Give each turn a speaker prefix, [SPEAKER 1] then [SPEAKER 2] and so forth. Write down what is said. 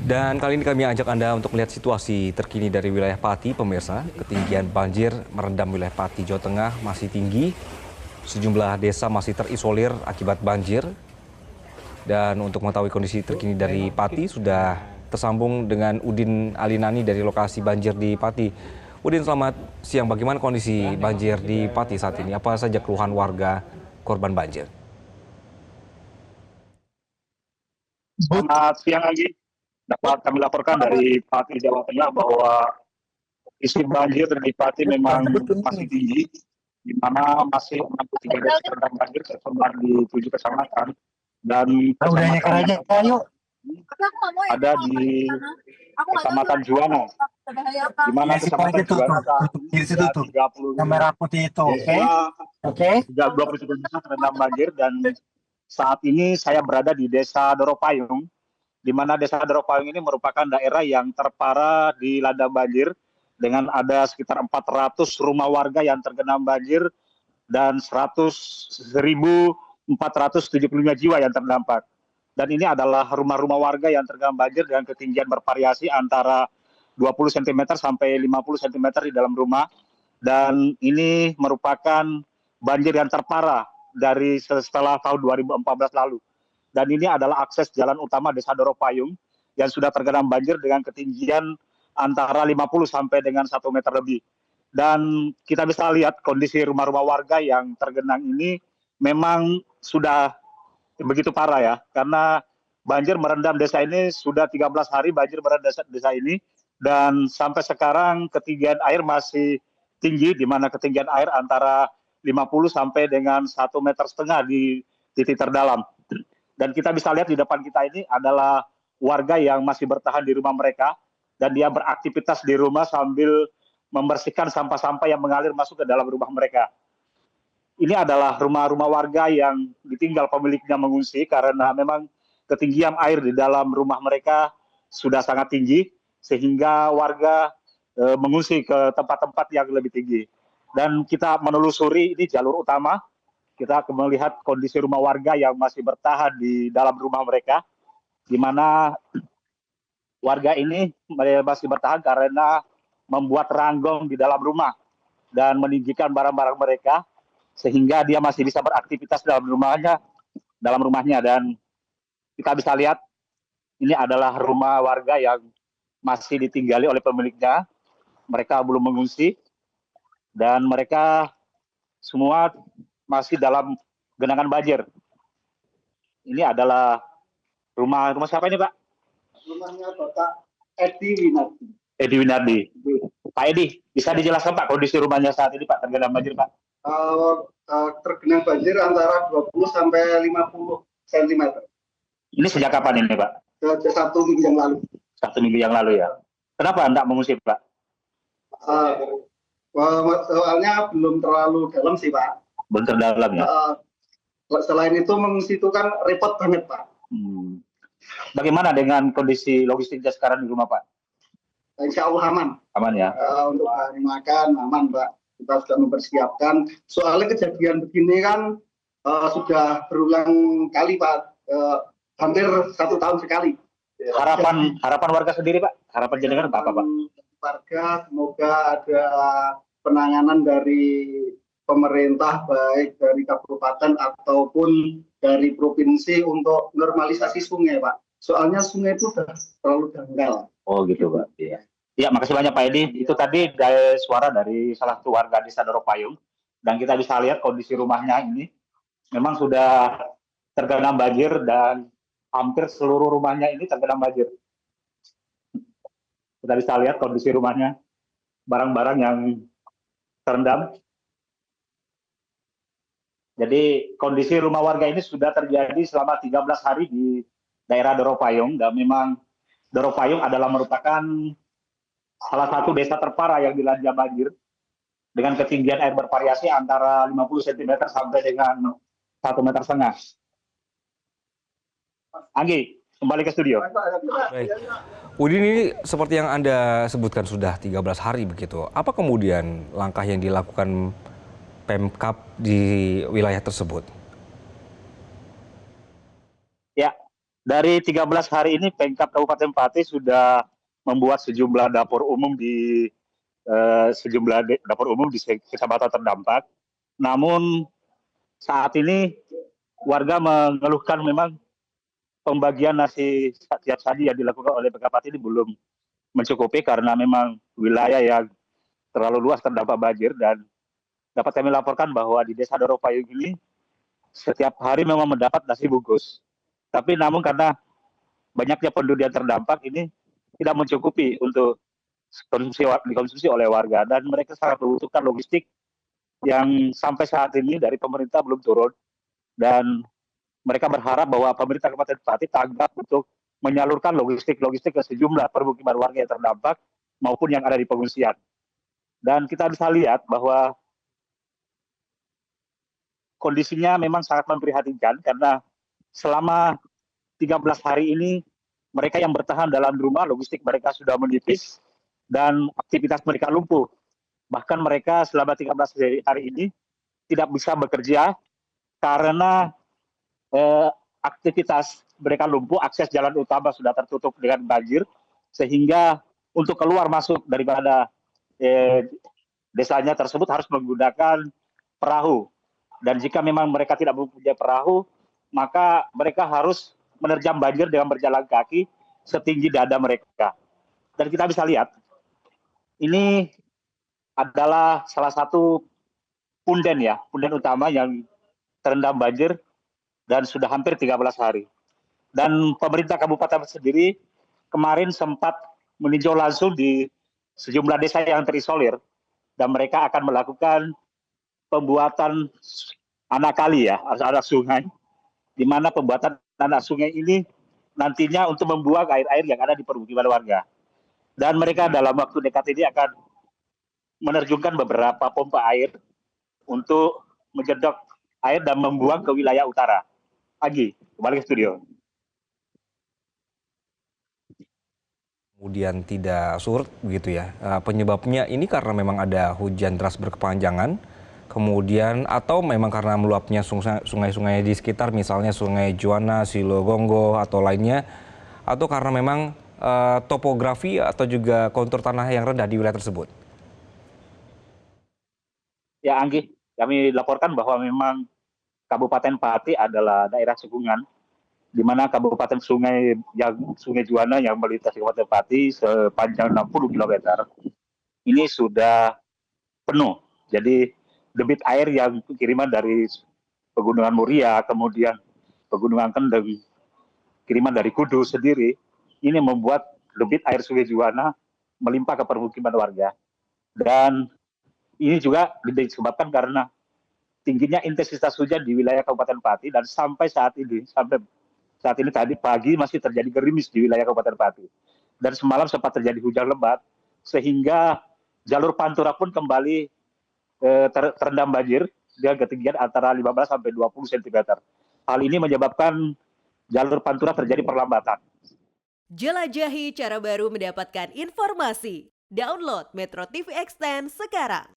[SPEAKER 1] Dan kali ini kami ajak Anda untuk melihat situasi terkini dari wilayah Pati, pemirsa. Ketinggian banjir merendam wilayah Pati, Jawa Tengah masih tinggi. Sejumlah desa masih terisolir akibat banjir. Dan untuk mengetahui kondisi terkini dari Pati, sudah tersambung dengan Udin Alinani dari lokasi banjir di Pati. Udin, selamat siang. Bagaimana kondisi banjir di Pati saat ini? Apa saja keluhan warga korban banjir?
[SPEAKER 2] Selamat siang lagi. Dapat kami laporkan dari Pati, Jawa Tengah bahwa isi banjir di Pati memang masih tinggi, di mana masih 63 desa terendam banjir tersebar di 7 kecamatan. Dan kecamatan yang ada di Kecamatan Juwana, di mana Kecamatan Juwana saat ini ada 30
[SPEAKER 3] merah putih itu, oke?
[SPEAKER 2] 23 desa terendam banjir, dan saat ini saya berada di Desa Doropayung, di mana Desa Doropayung ini merupakan daerah yang terparah dilanda banjir dengan ada sekitar 400 rumah warga yang tergenang banjir dan 1.475 jiwa yang terdampak. Dan ini adalah rumah-rumah warga yang tergenang banjir dengan ketinggian bervariasi antara 20 cm sampai 50 cm di dalam rumah. Dan ini merupakan banjir yang terparah dari setelah tahun 2014 lalu. Dan ini adalah akses jalan utama Desa Doropayung yang sudah tergenang banjir dengan ketinggian antara 50 sampai dengan 1 meter lebih. Dan kita bisa lihat kondisi rumah-rumah warga yang tergenang ini memang sudah begitu parah ya, karena banjir merendam desa ini sudah 13 hari banjir merendam desa ini, dan sampai sekarang ketinggian air masih tinggi, di mana ketinggian air antara 50 sampai dengan 1,5 meter di titik terdalam. Dan kita bisa lihat di depan kita ini adalah warga yang masih bertahan di rumah mereka, dan dia beraktivitas di rumah sambil membersihkan sampah-sampah yang mengalir masuk ke dalam rumah mereka. Ini adalah rumah-rumah warga yang ditinggal pemiliknya mengungsi karena memang ketinggian air di dalam rumah mereka sudah sangat tinggi, sehingga warga mengungsi ke tempat-tempat yang lebih tinggi. Dan kita menelusuri ini jalur utama, kita akan melihat kondisi rumah warga yang masih bertahan di dalam rumah mereka, di mana warga ini masih bertahan karena membuat ranggong di dalam rumah dan meninggikan barang-barang mereka, sehingga dia masih bisa beraktivitas dalam rumahnya. Dan kita bisa lihat ini adalah rumah warga yang masih ditinggali oleh pemiliknya. Mereka belum mengungsi dan mereka semua masih dalam genangan banjir. Ini adalah rumah siapa ini, Pak?
[SPEAKER 3] Rumahnya Bapak Edi Winardi.
[SPEAKER 2] Edi Winardi. Pak Edi, bisa dijelaskan Pak kondisi rumahnya saat ini Pak tergenang banjir Pak?
[SPEAKER 3] Tergenang banjir antara 20 sampai 50 cm.
[SPEAKER 2] Ini sejak kapan ini Pak?
[SPEAKER 3] Sejak 1 minggu yang lalu.
[SPEAKER 2] 1 minggu yang lalu ya. Kenapa Anda mengungsi Pak?
[SPEAKER 3] Soalnya belum terlalu dalam sih Pak.
[SPEAKER 2] Belum terdalam ya.
[SPEAKER 3] Selain itu mengungsi itu kan repot banget Pak.
[SPEAKER 2] Bagaimana dengan kondisi logistiknya sekarang di rumah Pak?
[SPEAKER 3] Insya Allah aman.
[SPEAKER 2] Aman ya.
[SPEAKER 3] Untuk hari makan aman Pak. Kita sudah mempersiapkan. Soalnya kejadian begini kan sudah berulang kali Pak. Hampir 1 tahun sekali.
[SPEAKER 2] Harapan warga sendiri Pak? Harapan jenengan apa Pak?
[SPEAKER 3] Warga semoga ada penanganan dari pemerintah, baik dari kabupaten ataupun dari provinsi untuk normalisasi sungai Pak. Soalnya sungai itu sudah terlalu dangkal.
[SPEAKER 2] Oh gitu Pak. Iya. Ya, makasih banyak Pak Edi. Itu tadi suara dari salah satu warga Desa Doropayung, dan kita bisa lihat kondisi rumahnya ini memang sudah tergenang banjir dan hampir seluruh rumahnya ini tergenang banjir. Kita bisa lihat kondisi rumahnya, barang-barang yang terendam. Jadi kondisi rumah warga ini sudah terjadi selama 13 hari di daerah Doropayung, dan memang Doropayung adalah merupakan salah satu desa terparah yang dilanda banjir dengan ketinggian air bervariasi antara 50 cm sampai dengan 1,5 meter. Anggi, kembali ke studio.
[SPEAKER 1] Baik. Udin, ini seperti yang Anda sebutkan sudah 13 hari begitu. Apa kemudian langkah yang dilakukan Pemkab di wilayah tersebut?
[SPEAKER 2] Ya, Dari 13 hari ini Pemkab Kabupaten Pati sudah membuat sejumlah dapur umum di dapur umum di kecamatan terdampak. Namun saat ini warga mengeluhkan memang pembagian nasi setiap saji yang dilakukan oleh Pemkab Pati ini belum mencukupi karena memang wilayah yang terlalu luas terdampak banjir, dan dapat kami laporkan bahwa di Desa Doropayung ini setiap hari memang mendapat nasi bungkus. Tapi namun karena banyaknya penduduk yang terdampak ini tidak mencukupi untuk dikonsumsi oleh warga, dan mereka sangat membutuhkan logistik yang sampai saat ini dari pemerintah belum turun, dan mereka berharap bahwa pemerintah Kabupaten Pati tanggap untuk menyalurkan logistik-logistik ke sejumlah permukiman warga yang terdampak maupun yang ada di pengungsian. Dan kita bisa lihat bahwa kondisinya memang sangat memprihatinkan karena selama 13 hari ini mereka yang bertahan dalam rumah, logistik mereka sudah menipis dan aktivitas mereka lumpuh. Bahkan mereka selama 13 hari ini tidak bisa bekerja karena aktivitas mereka lumpuh, akses jalan utama sudah tertutup dengan banjir, sehingga untuk keluar masuk daripada desanya tersebut harus menggunakan perahu. Dan jika memang mereka tidak mempunyai perahu, maka mereka harus menerjang banjir dengan berjalan kaki setinggi dada mereka. Dan kita bisa lihat, ini adalah salah satu punden utama yang terendam banjir dan sudah hampir 13 hari. Dan pemerintah kabupaten sendiri kemarin sempat meninjau langsung di sejumlah desa yang terisolir, dan mereka akan melakukan pembuatan anak kali anak sungai, di mana pembuatan anak sungai ini nantinya untuk membuang air-air yang ada di permukiman warga. Dan mereka dalam waktu dekat ini akan menerjunkan beberapa pompa air untuk menjedok air dan membuang ke wilayah utara. Agi, kembali ke studio.
[SPEAKER 1] Kemudian tidak surut begitu ya. Penyebabnya ini karena memang ada hujan deras berkepanjangan, kemudian atau memang karena meluapnya sungai-sungai di sekitar, misalnya Sungai Juana, Silogonggo atau lainnya, atau karena memang topografi atau juga kontur tanah yang rendah di wilayah tersebut.
[SPEAKER 2] Ya Anggi, kami laporkan bahwa memang Kabupaten Pati adalah daerah cekungan, di mana Kabupaten Sungai Juana yang melintasi Kabupaten Pati sepanjang 60 km ini sudah penuh. Jadi debit air yang kiriman dari Pegunungan Muria, kemudian Pegunungan Kendeng, kiriman dari Kudus sendiri, ini membuat debit air Sungai Juana melimpah ke permukiman warga. Dan ini juga disebabkan karena tingginya intensitas hujan di wilayah Kabupaten Pati, dan sampai saat ini tadi pagi masih terjadi gerimis di wilayah Kabupaten Pati. Dan semalam sempat terjadi hujan lebat, sehingga jalur Pantura pun kembali terendam banjir dengan ketinggian antara 15 sampai 20 cm. Hal ini menyebabkan jalur Pantura terjadi perlambatan.
[SPEAKER 4] Jelajahi cara baru mendapatkan informasi. Download Metro TV Extend sekarang.